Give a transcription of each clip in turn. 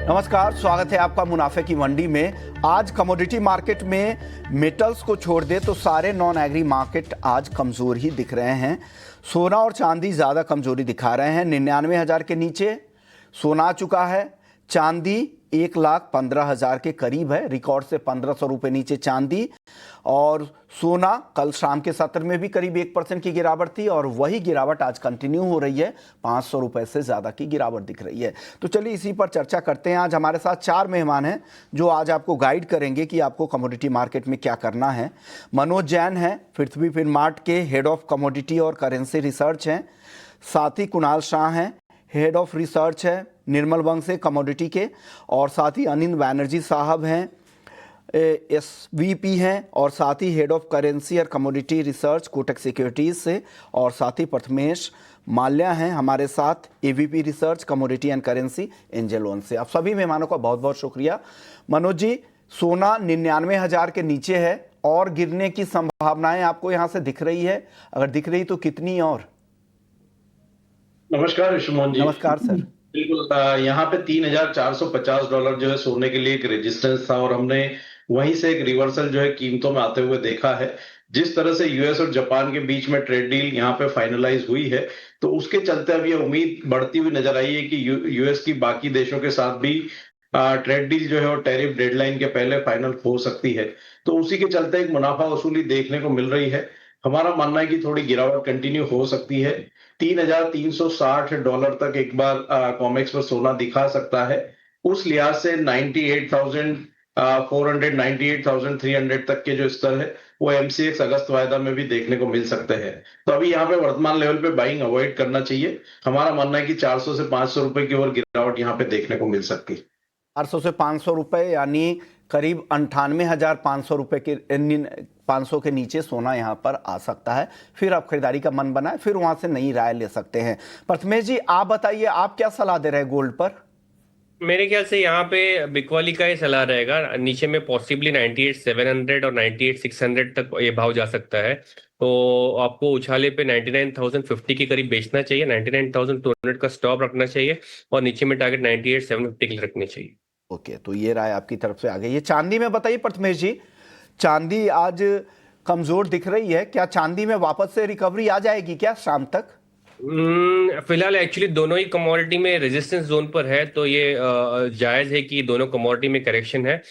नमस्कार, स्वागत है आपका मुनाफे की मंडी में। आज कमोडिटी मार्केट में मेटल्स को छोड़ दे तो सारे नॉन एग्री मार्केट आज कमजोर ही दिख रहे हैं। सोना और चांदी ज़्यादा कमजोरी दिखा रहे हैं। 99,000 के नीचे सोना आ चुका है। चांदी 1,15,000 के करीब है, रिकॉर्ड से 1,500 रुपये नीचे चांदी। और सोना कल शाम के सत्र में भी करीब 1% की गिरावट थी और वही गिरावट आज कंटिन्यू हो रही है। 500 रुपये से ज़्यादा की गिरावट दिख रही है। तो चलिए इसी पर चर्चा करते हैं। आज हमारे साथ 4 मेहमान हैं जो आज आपको गाइड करेंगे कि आपको कमोडिटी मार्केट में क्या करना है। मनोज जैन हैं, पृथ्वी फिनमार्ट के हेड ऑफ कमोडिटी और करेंसी रिसर्च हैं। साथ ही कुणाल शाह हैं, हेड ऑफ रिसर्च है निर्मल बैंक से कमोडिटी के। और साथ ही अनिल बैनर्जी साहब हैं, SVP हैं और साथ ही हेड ऑफ करेंसी और कमोडिटी रिसर्च कोटक सिक्योरिटीज़ से। और साथ ही प्रथमेश माल्या हैं हमारे साथ, AVP research commodity and currency angel one से। आप सभी मेहमानों का बहुत बहुत शुक्रिया। मनोज जी, सोना 99,000 के नीचे है और गिरने की संभावनाएं आपको यहाँ से दिख रही है? अगर दिख रही तो कितनी? और नमस्कार विश्वमोहन जी। नमस्कार सर। बिल्कुल, यहाँ पे $3,450 जो है सोने के लिए एक रेजिस्टेंस था और हमने वहीं से एक रिवर्सल जो है कीमतों में आते हुए देखा है। जिस तरह से यूएस और जापान के बीच में ट्रेड डील यहाँ पे फाइनलाइज हुई है, तो उसके चलते अब ये उम्मीद बढ़ती हुई नजर आई है कि यूएस की बाकी देशों के साथ भी ट्रेड डील जो है वो टैरिफ डेडलाइन के पहले फाइनल हो सकती है। तो उसी के चलते एक मुनाफा वसूली देखने को मिल रही है। हमारा मानना है कि थोड़ी गिरावट कंटिन्यू हो सकती है। $3,360 तक एक बार कॉमेक्स पर सोना दिखा सकता है। उस लिहाज से 98,400 98,300 तक के जो स्तर है वो MCX अगस्त वायदा में भी देखने को मिल सकते हैं। तो अभी यहाँ पे वर्तमान लेवल पे बाइंग अवॉइड करना चाहिए। हमारा मानना है कि 400 से 500 रुपए की ओर गिरावट यहाँ पे देखने को मिल सकती है। 400 से 500 रुपये यानी करीब 98,500 रुपये के 500 के नीचे सोना यहाँ पर आ सकता है। फिर आप खरीदारी का मन बनाए, फिर वहाँ से नई राय ले सकते हैं। प्रथमेश जी, आप बताइए, आप क्या सलाह दे रहे हैं गोल्ड पर? मेरे ख्याल से यहाँ पे बिकवाली का ही सलाह रहेगा। नीचे में पॉसिबली 98,700 और 98,600 तक ये भाव जा सकता है। तो आपको उछाले पे 99,050 के करीब बेचना चाहिए, 99,200 का स्टॉप रखना चाहिए और नीचे में टारगेट 98,750 के लिए रखने चाहिए। ओके, तो ये राय आपकी तरफ से आ गई है। चांदी में बताइए प्रथमेश जी, चांदी आज कमजोर दिख रही है, क्या चांदी में वापस से रिकवरी आ जाएगी क्या शाम तक? फिलहाल एक्चुअली दोनों ही कमोडिटी में रेजिस्टेंस जोन पर है, तो ये जायज है कि दोनों कमोडिटी में करेक्शन है।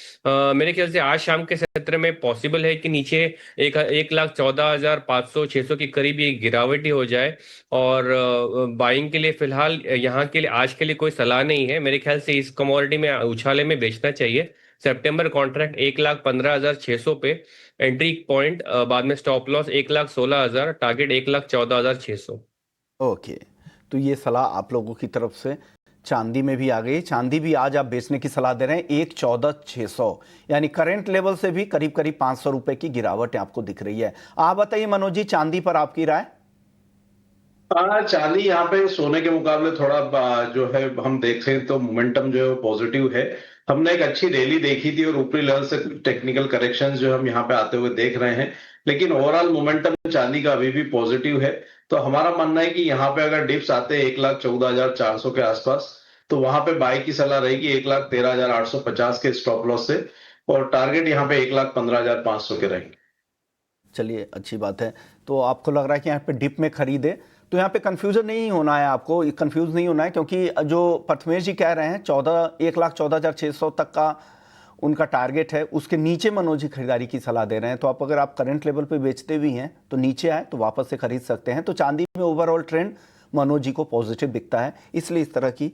मेरे ख्याल से आज शाम के सत्र में पॉसिबल है कि नीचे 1,14,500 600 के करीब ये गिरावट ही हो जाए। और बाइंग के लिए फिलहाल यहाँ के लिए आज के लिए कोई सलाह नहीं है। मेरे ख्याल से इस कमोडिटी में उछाले में बेचना चाहिए। सितंबर कॉन्ट्रैक्ट 1,15,600 पे एंट्री पॉइंट, बाद में स्टॉप लॉस 1,16,000, टारगेट 1,14,600। ओके, तो ये सलाह आप लोगों की तरफ से चांदी में भी आ गई। चांदी भी आज आप बेचने की सलाह दे रहे हैं 1,14,600, यानी करंट लेवल से भी करीब करीब 500 रुपए की गिरावट आपको दिख रही है। आप बताइए मनोज जी, चांदी पर आपकी राय? चांदी यहाँ पे सोने के मुकाबले थोड़ा जो है हम देखें तो मोमेंटम जो है पॉजिटिव है। हमने एक अच्छी रैली देखी थी और ऊपरी लेवल से टेक्निकल करेक्शंस जो हम यहाँ पे आते हुए देख रहे हैं, लेकिन ओवरऑल मोमेंटम चांदी का अभी भी पॉजिटिव है। तो हमारा मानना है कि यहाँ पे अगर डिप्स आते हैं 1,14,400 के आसपास, तो वहां पे बाय की सलाह रहेगी 1,13,850 के स्टॉप लॉस से, और टारगेट यहाँ पे 1,15,500 के रहेंगे। चलिए, अच्छी बात है। तो आपको लग रहा है कि यहाँ पे डिप में खरीदे, तो यहाँ पे कंफ्यूजन नहीं होना है, आपको कंफ्यूज नहीं होना है, क्योंकि जो प्रथमेश जी कह रहे हैं 1,14,600 तक का उनका टारगेट है, उसके नीचे मनोज जी खरीदारी की सलाह दे रहे हैं। तो आप अगर आप करंट लेवल पे बेचते भी हैं तो नीचे आए तो वापस से खरीद सकते हैं। तो चांदी में ओवरऑल ट्रेंड मनोज जी को पॉजिटिव दिखता है, इसलिए इस तरह की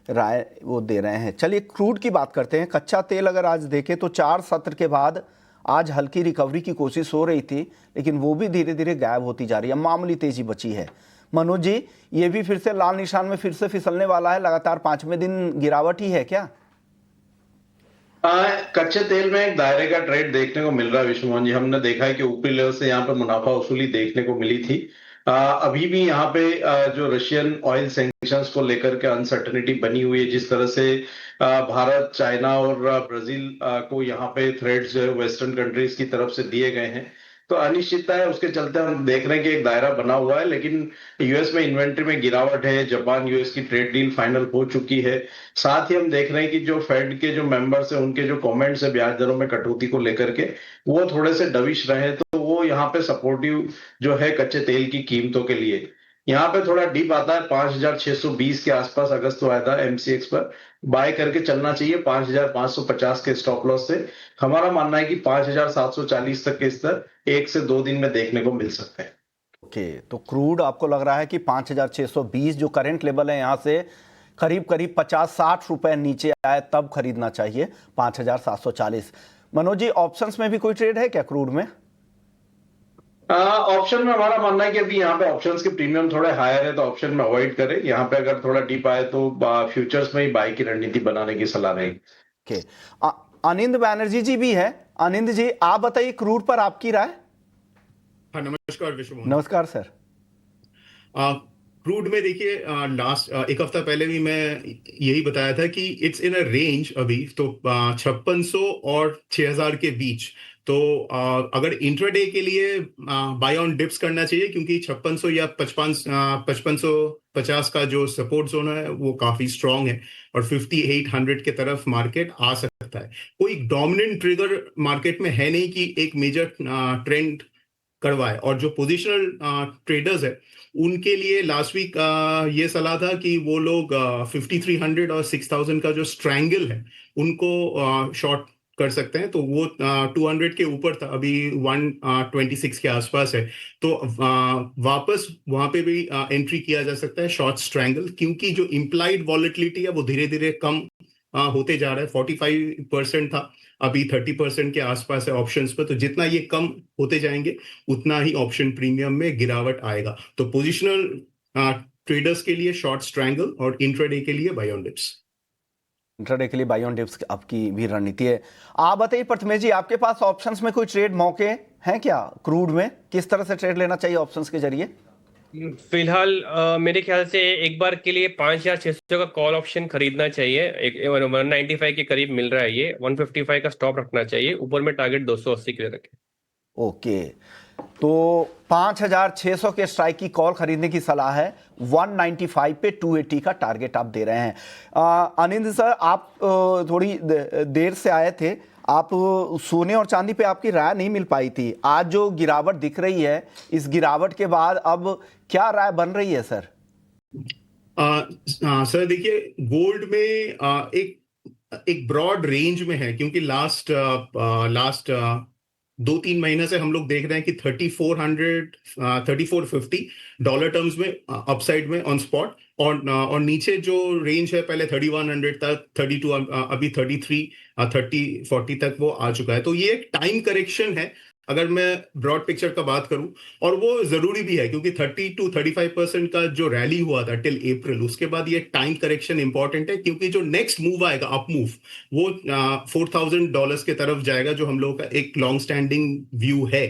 राय वो दे रहे हैं। चलिए क्रूड की बात करते हैं। कच्चा तेल अगर आज देखें तो 4 सत्र के बाद आज हल्की रिकवरी की कोशिश हो रही थी, लेकिन वो भी धीरे धीरे गायब होती जा रही है, मामूली तेजी बची है। मनोज जी, ये भी फिर से लाल निशान में फिर से फिसलने वाला है, लगातार 5वें दिन गिरावट ही है क्या? कच्चे तेल में एक दायरे का ट्रेड देखने को मिल रहा है विश्वमोहन जी। हमने देखा है कि ऊपरी लेवल से यहाँ पे मुनाफा वसूली देखने को मिली थी। अभी भी यहाँ पे जो रशियन ऑयल सैंक्शंस को लेकर के अनसर्टेनिटी बनी हुई है, जिस तरह से भारत, चाइना और ब्राजील को यहाँ पे थ्रेट्स जो है वेस्टर्न कंट्रीज की तरफ से दिए गए हैं, तो अनिश्चितता है, उसके चलते हम देख रहे हैं कि एक दायरा बना हुआ है। लेकिन यूएस में इन्वेंट्री में गिरावट है, जापान यूएस की ट्रेड डील फाइनल हो चुकी है। साथ ही हम देख रहे हैं कि जो फेड के जो मेंबर्स हैं उनके जो कमेंट्स है ब्याज दरों में कटौती को लेकर के, वो थोड़े से डविश रहे, तो वो यहाँ पे सपोर्टिव जो है कच्चे तेल की कीमतों के लिए। यहाँ पे थोड़ा डिप आता है 5,620 के आसपास अगस्त को आया था एमसीएक्स पर, बाय करके चलना चाहिए 5,550 के स्टॉप लॉस से। हमारा मानना है कि 5,740 तक के स्तर 1 से 2 दिन में देखने को मिल सकते हैं। ओके, तो क्रूड आपको लग रहा है कि 5,620 जो करंट लेवल है यहाँ से करीब करीब 50-60 रुपए नीचे आए तब खरीदना चाहिए 5,740। मनोज जी, ऑप्शंस में भी कोई ट्रेड है क्या क्रूड में? ऑप्शन में हमारा मानना है कि अभी यहाँ पे ऑप्शंस के प्रीमियम थोड़े हायर है, तो ऑप्शन में अवॉइड करें। यहाँ पे अगर थोड़ा डीप आए तो फ्यूचर्स में ही बाय की रणनीति बनाने की सलाह रहेगी। ओके, आनंद बैनर्जी जी भी है। आनंद जी, आप बताइए क्रूड पर आपकी राय। हाँ, नमस्कार विश्व मोहन। नमस्कार सर। क्रूड में देखिए, लास्ट एक हफ्ता पहले भी मैं यही बताया था कि इट्स इन अ रेंज अभी तो 5600 और 6000 के बीच। तो अगर इंट्राडे के लिए बाय ऑन डिप्स करना चाहिए, क्योंकि 5600 या 5550 का जो सपोर्ट जोन है वो काफी स्ट्रांग है और 5800 के तरफ मार्केट आ सकता है। कोई डोमिनेंट ट्रिगर मार्केट में है नहीं कि एक मेजर ट्रेंड करवाए। और जो पोजिशनल ट्रेडर्स है उनके लिए लास्ट वीक ये सलाह था कि वो लोग 5300 और 6000 का जो स्ट्रैंगल है उनको शॉर्ट कर सकते हैं। तो वो 200 के ऊपर था, अभी 126 के आसपास है। तो वापस वहां पे भी एंट्री किया जा सकता है शॉर्ट स्ट्रैंगल, क्योंकि जो इम्प्लाइड वॉलेटिलिटी है वो धीरे धीरे कम होते जा रहा है। 45% था, अभी 30% के आसपास है ऑप्शंस पर। तो जितना ये कम होते जाएंगे उतना ही ऑप्शन प्रीमियम में गिरावट आएगा। तो पोजिशनल ट्रेडर्स के लिए शॉर्ट स्ट्रैंगल और इंट्राडे के लिए बाय ऑन डिप्स। इंट्राडे के लिए बाय ऑन डिप्स आपकी भी रणनीति है। आप बताइए प्रथमेश जी, आपके पास ऑप्शंस में कोई ट्रेड मौके हैं क्या? क्रूड में किस तरह से ट्रेड लेना चाहिए ऑप्शंस के जरिए? फिलहाल मेरे ख्याल से एक बार के लिए 5,600 का कॉल ऑप्शन खरीदना चाहिए। 195 के करीब मिल रहा है, ये 155 का स्टॉप रखना चाहिए। ऊपर में टारगेट 280 के लिए रखें। ओके, तो 5,600 के स्ट्राइक की कॉल खरीदने की सलाह है। 195 पे 280 का टारगेट आप दे रहे हैं। आनंद सर, आप थोड़ी देर से आए थे, आप सोने और चांदी पे आपकी राय नहीं मिल पाई थी। आज जो गिरावट दिख रही है, इस गिरावट के बाद अब क्या राय बन रही है सर? सर देखिए, गोल्ड में एक ब्रॉड रेंज में है, क्योंकि लास्ट 2-3 महीने से हम लोग देख रहे हैं कि 3450 डॉलर टर्म्स में अपसाइड में ऑन स्पॉट, और नीचे जो रेंज है पहले 3100 तक, 32, अभी 33, 30-40 तक वो आ चुका है। तो ये एक टाइम करेक्शन है अगर मैं ब्रॉड पिक्चर का बात करूं, और वो जरूरी भी है, क्योंकि 30-35% का जो रैली हुआ था टिल अप्रैल, उसके बाद ये टाइम करेक्शन इंपॉर्टेंट है, क्योंकि जो नेक्स्ट मूव आएगा अप मूव वो $4,000 के तरफ जाएगा, जो हम लोगों का एक लॉन्ग स्टैंडिंग व्यू है।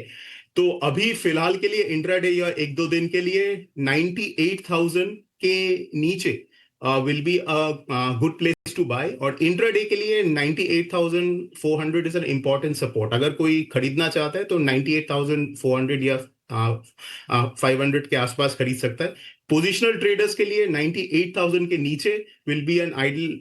तो अभी फिलहाल के लिए इंट्राडे या 1-2 दिन के लिए 98,000 के नीचे will be a good place to buy, और इंट्राडे के लिए 98,400 इज एन इंपॉर्टेंट सपोर्ट। अगर कोई खरीदना चाहता है तो 98,400 या 500 के आसपास खरीद सकता है। पोजिशनल ट्रेडर्स के लिए 98,000 के नीचे will be an ideal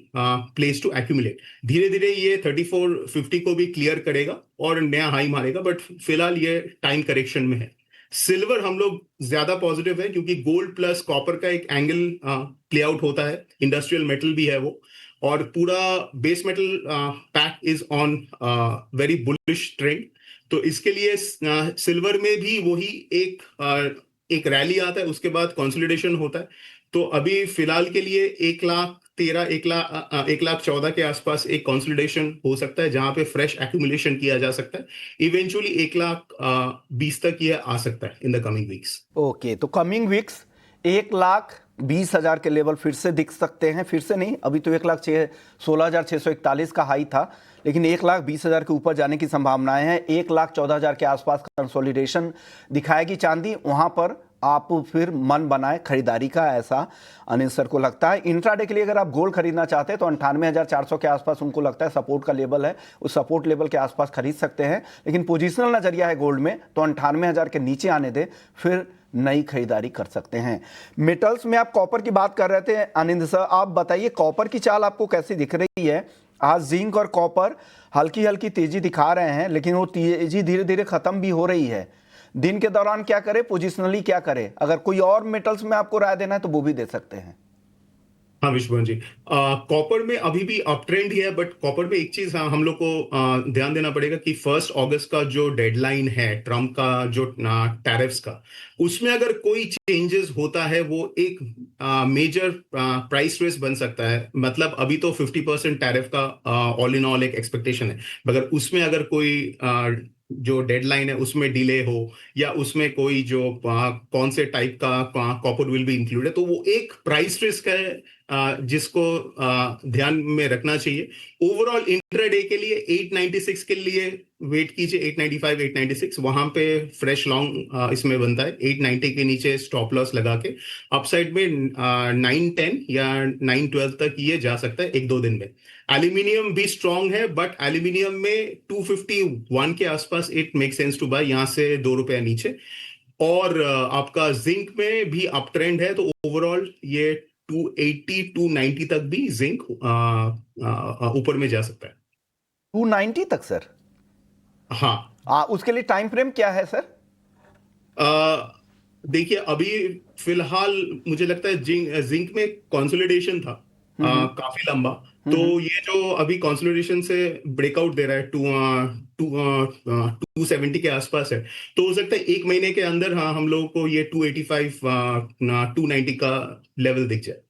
place to accumulate. धीरे धीरे ये 3450 को भी क्लियर करेगा और नया हाई मारेगा, बट फिलहाल ये टाइम करेक्शन में है। सिल्वर हम लोग ज्यादा पॉजिटिव है, क्योंकि गोल्ड प्लस कॉपर का एक एंगल प्ले आउट होता है, इंडस्ट्रियल मेटल भी है वो, और पूरा base metal pack is on very bullish trend. तो इसके लिए सिल्वर में भी वही एक रैली आता है, उसके बाद कंसोलिडेशन होता है। तो अभी फिलहाल के लिए 1,14 के आसपास एक कंसोलिडेशन हो सकता है, जहां पे फ्रेश एक्यूमुलेशन किया जा सकता है। इवेंचुअली 1,20 तक यह आ सकता है in the coming weeks. Okay, तो कमिंग वीक्स 1,20,000 के लेवल फिर से दिख सकते हैं। फिर से नहीं, अभी तो 1,16,641 का हाई था, लेकिन 1,20,000 के ऊपर जाने की संभावनाएं हैं। 1,14,000 के आसपास कंसोलिडेशन दिखाएगी चांदी, वहां पर आप फिर मन बनाए खरीदारी का, ऐसा अनिल सर को लगता है। इंट्राडे के लिए अगर आप गोल्ड खरीदना चाहते हैं तो 98,400 के आसपास उनको लगता है सपोर्ट का लेवल है, उस सपोर्ट लेवल के आसपास खरीद सकते हैं। लेकिन पोजिशनल नजरिया है गोल्ड में तो 98,000 के नीचे आने दे, फिर नई खरीदारी कर सकते हैं। मेटल्स में आप कॉपर की बात कर रहे थे आनंद सर, आप बताइए कॉपर की चाल आपको कैसी दिख रही है? आज जिंक और कॉपर हल्की हल्की तेजी दिखा रहे हैं, लेकिन वो तेजी धीरे धीरे खत्म भी हो रही है। दिन के दौरान क्या करे, पोजिशनली क्या करे? अगर कोई और मेटल्स में आपको राय देना है तो वो भी दे सकते हैं। हाँ विश्वनाथ जी, कॉपर में अभी भी अप ट्रेंड ही है, बट कॉपर में एक चीज हम लोग को ध्यान देना पड़ेगा कि 1 अगस्त का जो डेडलाइन है ट्रम्प का, जो टैरिफ्स का, उसमें अगर कोई चेंजेस होता है वो एक मेजर प्राइस रेस बन सकता है। मतलब अभी तो 50% टैरिफ का ऑल इन ऑल एक एक्सपेक्टेशन है, मगर उसमें अगर कोई जो डेडलाइन है उसमें डिले हो, या उसमें कोई जो कौन से टाइप का कॉपर विल बी इंक्लूडेड, तो वो एक प्राइस रिस्क है जिसको ध्यान में रखना चाहिए। ओवरऑल इंट्राडे के लिए 896 के लिए वेट कीजिए, 895 896 वहां पे फ्रेश लॉन्ग इसमें बनता है। 890 के नीचे स्टॉप लॉस लगा के अपसाइड में 910 या 912 तक ये जा सकता है 1-2 दिन में। एल्यूमिनियम भी स्ट्रांग है, बट एल्यूमिनियम में 251 के आसपास it make sense to buy, यहां से ₹2 नीचे। और आपका जिंक में भी अप ट्रेंड है, तो ओवरऑल ये 280 290 तक भी जिंक ऊपर में जा सकता है। 290 तक सर? हाँ। उसके लिए टाइम फ्रेम क्या है सर? देखिए अभी फिलहाल मुझे लगता है जिंक में कंसोलिडेशन था काफी लंबा, तो ये जो अभी कंसोलिडेशन से ब्रेकआउट दे रहा है 270 के आसपास है, तो हो सकता है 1 महीने के अंदर हाँ हम लोगों को ये 285 290 का लेवल दिख जाए।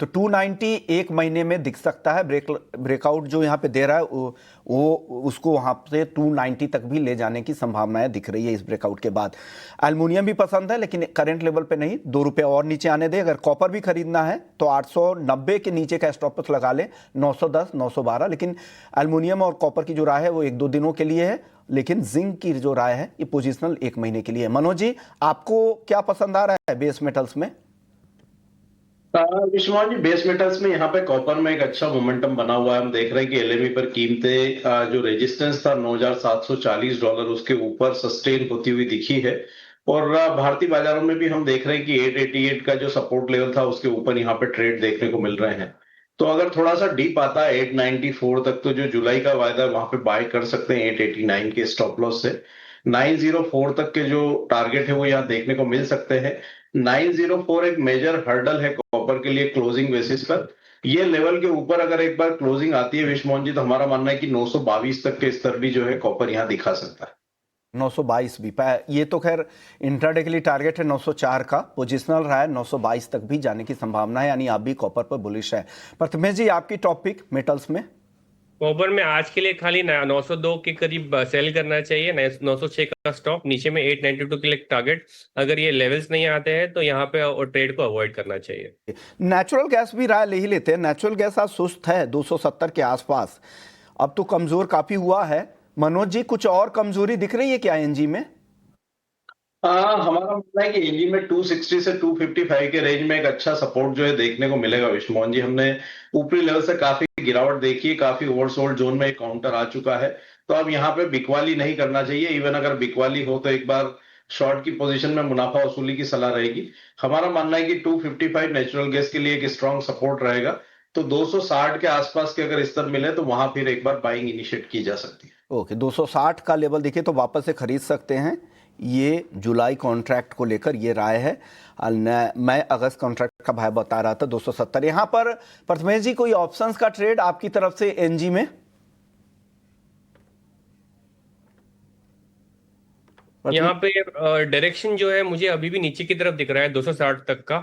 तो 290 1 महीने में दिख सकता है। ब्रेकआउट जो यहाँ पे दे रहा है वो उसको वहाँ से 290 तक भी ले जाने की संभावनाएं दिख रही है इस ब्रेकआउट के बाद। एल्युमिनियम भी पसंद है, लेकिन करंट लेवल पे नहीं, ₹2 और नीचे आने दे। अगर कॉपर भी खरीदना है तो 890 के नीचे का स्टॉप लॉस लगा ले, 910 912। लेकिन एल्युमिनियम और कॉपर की जो राय है वो 1-2 दिनों के लिए है, लेकिन जिंक की जो राय है ये पोजिशनल 1 महीने के लिए है। मनोज जी, आपको क्या पसंद आ रहा है बेस मेटल्स में? विश्वनाथ जी, बेस मेटल्स में यहाँ पे कॉपर में एक अच्छा मोमेंटम बना हुआ है। हम देख रहे हैं कि एलएमई पर कीमतें जो रेजिस्टेंस था $9,740 उसके ऊपर सस्टेन होती हुई दिखी है। और भारतीय बाजारों में भी हम देख रहे हैं कि 888 का जो सपोर्ट लेवल था उसके ऊपर यहाँ पे ट्रेड देखने को मिल रहे हैं। तो अगर थोड़ा सा डीप आता है 894 तक, तो जो जुलाई का वायदा वहां पे बाय कर सकते हैं 889 के स्टॉप लॉस से। 904 तक के जो टारगेट है वो यहाँ देखने को मिल सकते हैं। 904 एक मेजर हर्डल है कॉपर के लिए क्लोजिंग बेसिस पर। ये लेवल के ऊपर अगर एक बार क्लोजिंग आती है विश्वमोहन जी, तो हमारा मानना है कि 922 तक के स्तर भी जो है कॉपर यहाँ दिखा सकता है। 922 भी ये तो खैर इंट्राडे के लिए टारगेट है 904 का, पोजिशनल रहा है 922 तक भी जाने की संभावना है, यानी आप भी कॉपर पर बुलिश है। प्रथमेश जी, आपकी टॉपिक मेटल्स में? कॉपर में आज के लिए खाली 902 के करीब सेल करना चाहिए, 906 का स्टॉप, नीचे में 892 के लिए टारगेट। अगर ये लेवल्स नहीं आते हैं तो यहाँ पे ट्रेड को अवॉइड करना चाहिए। नेचुरल गैस भी राय ले ही लेते हैं। नेचुरल गैस आज सुस्त है 270 के आसपास, अब तो कमजोर काफी हुआ है। मनोज जी, कुछ और कमजोरी दिख रही है क्या एनजी में? हमारा मानना है कि एनजी में 260 से 255 के रेंज में एक अच्छा सपोर्ट जो है देखने को मिलेगा विश्वमोहन जी। हमने ऊपरी लेवल से काफी गिरावट देखी है, काफी ओवरसोल्ड जोन में एक काउंटर आ चुका है, तो अब यहाँ पे बिकवाली नहीं करना चाहिए। इवन अगर बिकवाली हो तो एक बार शॉर्ट की पोजीशन में मुनाफा वसूली की सलाह रहेगी। हमारा मानना है कि 255 नेचुरल गैस के लिए एक स्ट्रॉन्ग सपोर्ट रहेगा, तो 260 के आसपास के अगर स्तर मिले तो वहां फिर एक बार बाइंग इनिशिएट की जा सकती है। ओके, 260 का लेवल दिखे तो वापस से खरीद सकते हैं। ये जुलाई कॉन्ट्रैक्ट को लेकर ये राय है। मैं अगस्त कॉन्ट्रैक्ट का भाव बता रहा था 270। यहाँ पर प्रथमेश जी, कोई ऑप्शंस का ट्रेड आपकी तरफ से एनजी में? यहाँ पे डायरेक्शन जो है मुझे अभी भी नीचे की तरफ दिख रहा है 260 तक का।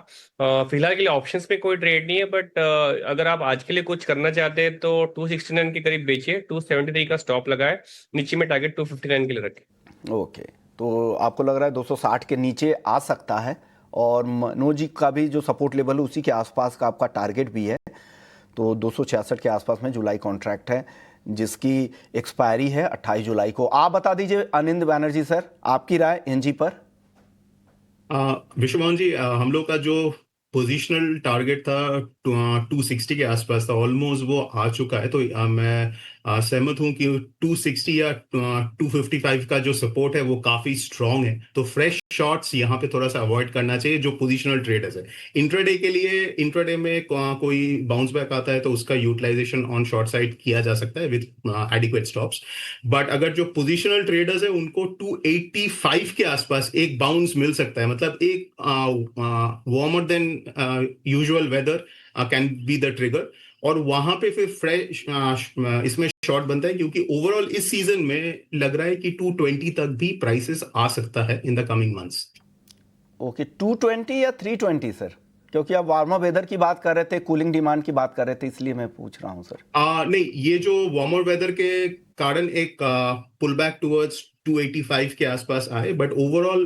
फिलहाल के लिए ऑप्शंस पे कोई ट्रेड नहीं है, बट अगर आप आज के लिए कुछ करना चाहते हैं तो 269 के करीब बेचिए, 273 का स्टॉप लगाए, नीचे में टारगेट 259 के लिए रखें। ओके, तो आपको लग रहा है 260 के नीचे आ सकता है, और मनोज जी का भी जो सपोर्ट लेवल है उसी के आसपास का आपका टारगेट भी है। तो 266 के आसपास में जुलाई कॉन्ट्रैक्ट है जिसकी एक्सपायरी है 28 जुलाई को। आप बता दीजिए आनंद बैनर्जी सर, आपकी राय एनजी पर? विश्वमोहन जी, हम लोग का जो पोजीशनल टारगेट था 260 के आसपास था, ऑलमोस्ट वो आ चुका है। तो मैं सहमत हूं कि 260 या 255 का जो सपोर्ट है वो काफी स्ट्रांग है। तो फ्रेश शॉट्स यहाँ पे थोड़ा सा अवॉइड करना चाहिए जो पोजिशनल ट्रेडर्स है। इंट्राडे के लिए, इंट्राडे में कोई बाउंस बैक आता है तो उसका यूटिलाइजेशन ऑन शॉर्ट साइड किया जा सकता है विद एडिक्वेट स्टॉप्स। बट अगर जो पोजिशनल ट्रेडर्स है उनको 285 के आसपास एक बाउंस मिल सकता है, मतलब एक warmer than usual weather can be the trigger, और वहां पे फिर फ्रेश इसमें शॉर्ट बनता है, क्योंकि ओवरऑल इस सीजन में लग रहा है कि 220 तक भी प्राइसेस आ सकता है in the coming months. Okay, 220 या 320 सर? क्योंकि आप वार्मर वेदर की बात कर रहे थे, कूलिंग डिमांड की बात कर रहे थे, इसलिए मैं पूछ रहा हूं सर। नहीं, ये जो वार्मर वेदर के कारण एक पुल बैक टुवर्ड्स 285 के आसपास आए, बट ओवरऑल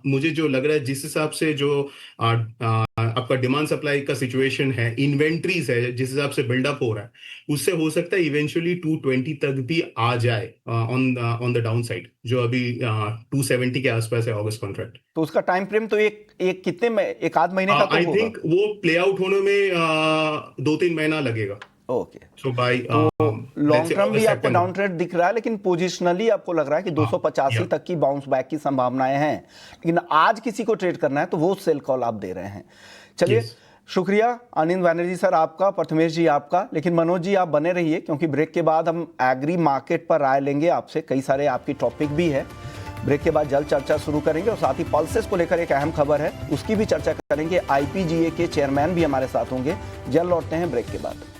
मुझे जो लग रहा है, जिस हिसाब से जो आपका डिमांड सप्लाई का सिचुएशन है, इन्वेंट्रीज है जिस हिसाब से बिल्डअप हो रहा है, उससे हो सकता है इवेंचुअली 220 तक भी आ जाए ऑन द डाउन साइड, जो अभी 270 के आसपास है ऑगस्ट कॉन्ट्रैक्ट। तो उसका टाइम फ्रेम तो एक कितने में, एक आध महीने का तो आई होगा? थिंक वो प्ले आउट होने में 2-3 महीना लगेगा। ओके, सो बाय लॉन्ग टर्म भी आपको डाउन ट्रेड दिख रहा है, लेकिन पोजिशनली आपको लग रहा है कि 285 तक की बाउंस बैक की संभावनाएं हैं। लेकिन आज किसी को ट्रेड करना है तो वो सेल कॉल आप दे रहे हैं। चलिए, शुक्रिया आनंद बैनर्जी सर आपका, प्रथमेश जी आपका। लेकिन मनोज जी आप बने रहिए, क्योंकि ब्रेक के बाद हम एग्री मार्केट पर राय लेंगे आपसे। कई सारे आपकी टॉपिक भी है। ब्रेक के बाद जल्द चर्चा शुरू करेंगे, और साथ ही पल्सेस को लेकर एक अहम खबर है, उसकी भी चर्चा करेंगे। IPGA के चेयरमैन भी हमारे साथ होंगे। जल्द लौटते हैं ब्रेक के बाद।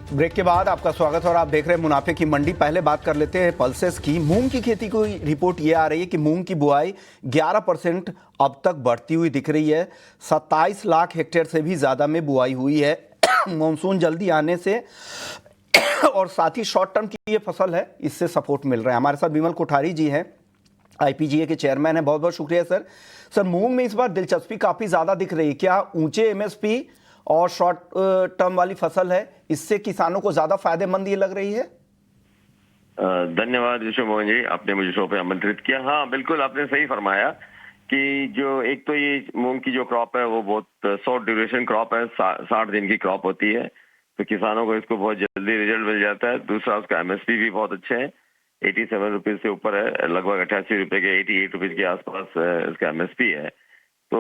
ब्रेक के बाद आपका स्वागत है और आप देख रहे हैं मुनाफे की मंडी। पहले बात कर लेते हैं पल्सेस की। मूंग की खेती को रिपोर्ट ये आ रही है कि मूंग की बुआई 11% अब तक बढ़ती हुई दिख रही है। 27 लाख हेक्टेयर से भी ज़्यादा में बुआई हुई है। मॉनसून जल्दी आने से और साथ ही शॉर्ट टर्म की ये फसल है, इससे सपोर्ट मिल रहा है। हमारे साथ विमल कोठारी जी हैं, IPGA के चेयरमैन हैं। बहुत बहुत शुक्रिया सर। सर, मूंग में इस बार दिलचस्पी काफ़ी ज़्यादा दिख रही है। क्या ऊंचे MSP और शॉर्ट टर्म वाली फसल है, इससे किसानों को ज्यादा फायदेमंद ये लग रही है? धन्यवाद विश्वमोहन जी, आपने मुझे शो पे आमंत्रित किया। हाँ बिल्कुल, आपने सही फरमाया कि जो एक तो ये मूंग की जो क्रॉप है वो बहुत शॉर्ट ड्यूरेशन क्रॉप है, 60 दिन की क्रॉप होती है, तो किसानों को इसको बहुत जल्दी रिजल्ट मिल जाता है। दूसरा, उसका MSP भी बहुत अच्छे है, 87 रुपीज से ऊपर है, लगभग 88 रुपए के 88 रुपीज के आसपास इसका MSP है। तो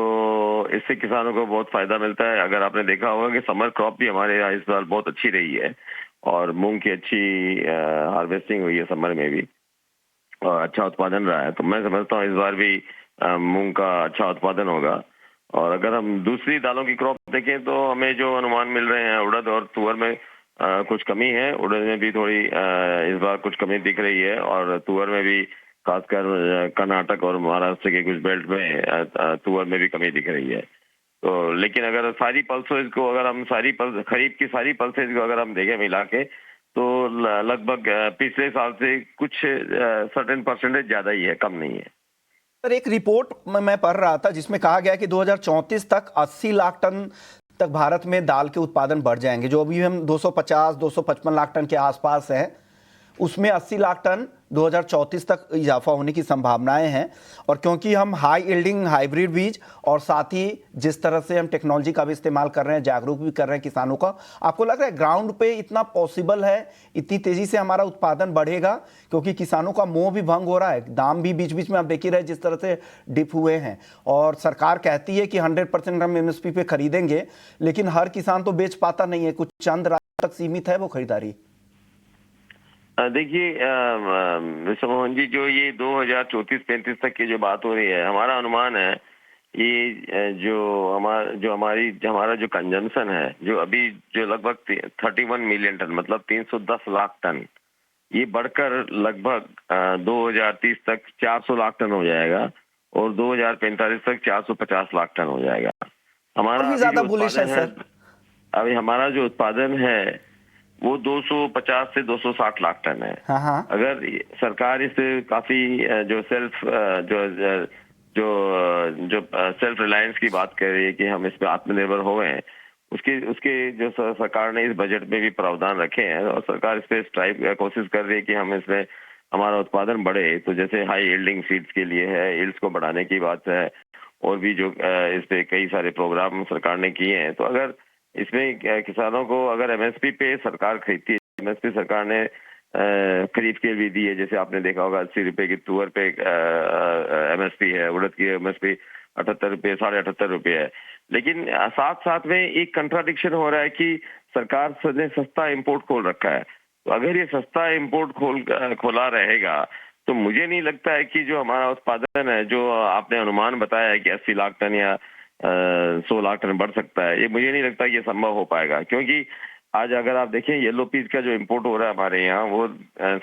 इससे किसानों को बहुत फायदा मिलता है। अगर आपने देखा होगा कि समर क्रॉप भी हमारे यहाँ इस बार बहुत अच्छी रही है, और मूंग की अच्छी हार्वेस्टिंग हुई है समर में भी, और अच्छा उत्पादन रहा है। तो मैं समझता हूँ इस बार भी मूंग का अच्छा उत्पादन होगा। और अगर हम दूसरी दालों की क्रॉप देखें तो हमें जो अनुमान मिल रहे हैं, उड़द और तुअर में कुछ कमी है। उड़द में भी थोड़ी इस बार कुछ कमी दिख रही है, और तुअर में भी, खासकर कर्नाटक और महाराष्ट्र के कुछ बेल्ट में तुअर में भी कमी दिख रही है। तो लेकिन अगर सारी पल्सेज को, अगर हम खरीफ की सारी पल्सेज को अगर हम देखें मिला के, तो लगभग पिछले साल से कुछ सर्टेन परसेंटेज ज्यादा ही है, कम नहीं है। सर, एक रिपोर्ट मैं पढ़ रहा था जिसमें कहा गया कि 2034 तक 80 लाख टन तक भारत में दाल के उत्पादन बढ़ जाएंगे। जो अभी हम 250-255 लाख टन के आसपास है, उसमें 80 लाख टन 2034 तक इजाफा होने की संभावनाएं हैं। और क्योंकि हम हाई यील्डिंग हाइब्रिड बीज और साथ ही जिस तरह से हम टेक्नोलॉजी का भी इस्तेमाल कर रहे हैं, जागरूक भी कर रहे हैं किसानों का, आपको लग रहा है ग्राउंड पे इतना पॉसिबल है, इतनी तेजी से हमारा उत्पादन बढ़ेगा? क्योंकि किसानों का मोह भी भंग हो रहा है, दाम भी बीच बीच में आप देख ही रहे जिस तरह से डिप हुए हैं, और सरकार कहती है कि 100% हम MSP पे खरीदेंगे, लेकिन हर किसान तो बेच पाता नहीं है, कुछ चंद राज्यों तक सीमित है वो खरीदारी। देखिए विश्वमोहन जी, जो ये 2034-35 तक की जो बात हो रही है, हमारा अनुमान है ये हमारा जो कंजम्पशन है, जो अभी जो लगभग 31 मिलियन टन, मतलब 310 लाख टन, ये बढ़कर लगभग 2030 तक 400 लाख टन हो जाएगा, और 2045 तक 450 लाख टन हो जाएगा। हमारा भी ज्यादा बुलिश है सर। अभी हमारा जो उत्पादन है वो 250 से 260 लाख टन है। हाँ। अगर सरकार इस काफी जो सेल्फ रिलायंस की बात कर रही है कि हम इस पे आत्मनिर्भर हो गए हैं, उसके उसके जो सरकार ने इस बजट में भी प्रावधान रखे हैं और सरकार इस पे कोशिश कर रही है कि हम इसमें हमारा उत्पादन बढ़े। तो जैसे हाई यील्डिंग सीड्स के लिए है, यील्ड्स को बढ़ाने की बात है, और भी जो इस पे कई सारे प्रोग्राम सरकार ने किए हैं। तो अगर इसमें किसानों को अगर एमएसपी पे सरकार खरीदती है, एमएसपी सरकार ने खरीद के भी दी है, जैसे आपने देखा होगा 80 रुपए की तुअर पे एमएसपी है, उड़द की एमएसपी 78 रुपये, 78.5 रुपये है। लेकिन साथ साथ में एक कंट्राडिक्शन हो रहा है कि सरकार ने सस्ता इंपोर्ट खोल रखा है। तो अगर ये सस्ता इंपोर्ट खोला रहेगा तो मुझे नहीं लगता है कि जो हमारा उत्पादन है, जो आपने अनुमान बताया है कि 80 लाख टन या 100 लाख टन बढ़ सकता है, ये मुझे नहीं लगता ये संभव हो पाएगा। क्योंकि आज अगर आप देखें येलो पीस का जो इंपोर्ट हो रहा है हमारे यहाँ, वो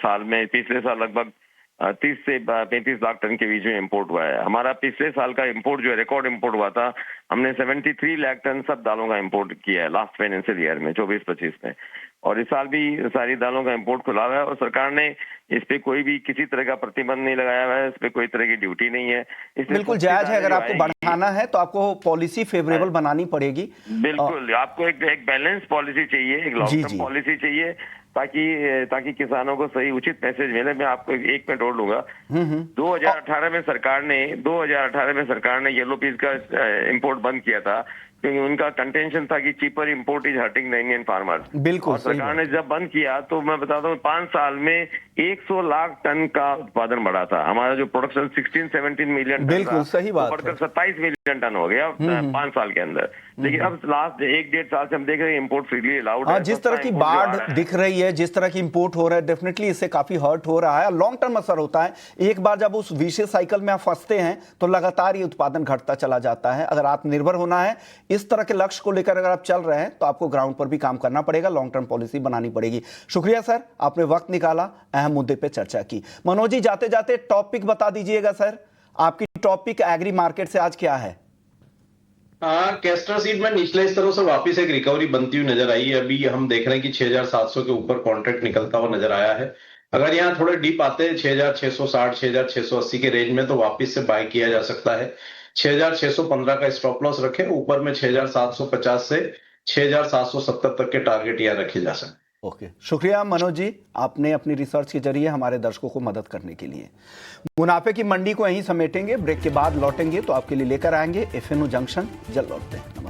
साल में पिछले साल लगभग 30 से 35 लाख टन के बीच में इंपोर्ट हुआ है। हमारा पिछले साल का इंपोर्ट जो है रिकॉर्ड इंपोर्ट हुआ था, हमने 73 लाख टन सब दालों का इंपोर्ट किया है लास्ट फाइनेंशियल ईयर में 24-25 में। और इस साल भी सारी दालों का इंपोर्ट खुला हुआ है और सरकार ने इस पे कोई भी किसी तरह का प्रतिबंध नहीं लगाया हुआ है, इस पे कोई तरह की ड्यूटी नहीं है। बिल्कुल जायज है, अगर आपको बढ़ाना है तो आपको पॉलिसी फेवरेबल बनानी पड़ेगी। बिल्कुल, आपको एक बैलेंस पॉलिसी चाहिए, एक लॉन्ग टर्म पॉलिसी चाहिए, ताकि किसानों को सही उचित मैसेज मिले। मैं आपको एक मिनट और लूंगा। 2018 में सरकार ने येलो पीस का इंपोर्ट बंद किया था, क्योंकि उनका कंटेंशन था कि cheaper import is hurting the Indian farmers. बिल्कुल, और सरकार ने जब बंद किया तो मैं बताता हूँ 5 साल में 100 लाख टन का उत्पादन बढ़ा था। हमारा जो प्रोडक्शन 16-17 मिलियन टन बिल्कुल सही बात बढ़कर 27 मिलियन टन हो गया 5 साल के अंदर। लेकिन अब लास्ट 1-1.5 साल से हम देख रहे हैं इंपोर्ट फ्रीली अलाउड है। जिस तरह की बाढ़ दिख रही है, जिस तरह की इंपोर्ट हो रहा है, डेफिनेटली इससे काफी हर्ट हो रहा है। लॉन्ग टर्म असर होता है। एक बार जब उस विशेष साइकिल में आप फंसते हैं तो लगातार ये उत्पादन घटता चला जाता है। अगर आत्मनिर्भर होना है, इस तरह के लक्ष्य को लेकर अगर आप चल रहे हैं तो आपको ग्राउंड पर भी काम करना पड़ेगा, लॉन्ग टर्म पॉलिसी बनानी पड़ेगी। शुक्रिया सर, आपने वक्त निकाला, अहम मुद्दे पे चर्चा की। मनोज जी, जाते जाते टॉपिक बता दीजिएगा सर, आपकी टॉपिक एग्री मार्केट से आज क्या है? कैस्टर सीड में निचले स्तरों से वापस एक रिकवरी बनती हुई नजर आई है। अभी हम देख रहे हैं कि 6,700 के ऊपर कॉन्ट्रैक्ट निकलता हुआ नजर आया है। अगर यहाँ थोड़े डीप आते हैं 6,660, 6,680 के रेंज में, तो वापस से बाय किया जा सकता है। 6,615 का स्टॉप लॉस रखें, ऊपर में 6,750 से 6,770 तक के टारगेट यहाँ रखे जा सकते हैं। ओके, शुक्रिया मनोज जी, आपने अपनी रिसर्च के जरिए हमारे दर्शकों को मदद करने के लिए। मुनाफे की मंडी को यहीं समेटेंगे, ब्रेक के बाद लौटेंगे तो आपके लिए लेकर आएंगे एफएनओ जंक्शन। जल्द लौटते हैं।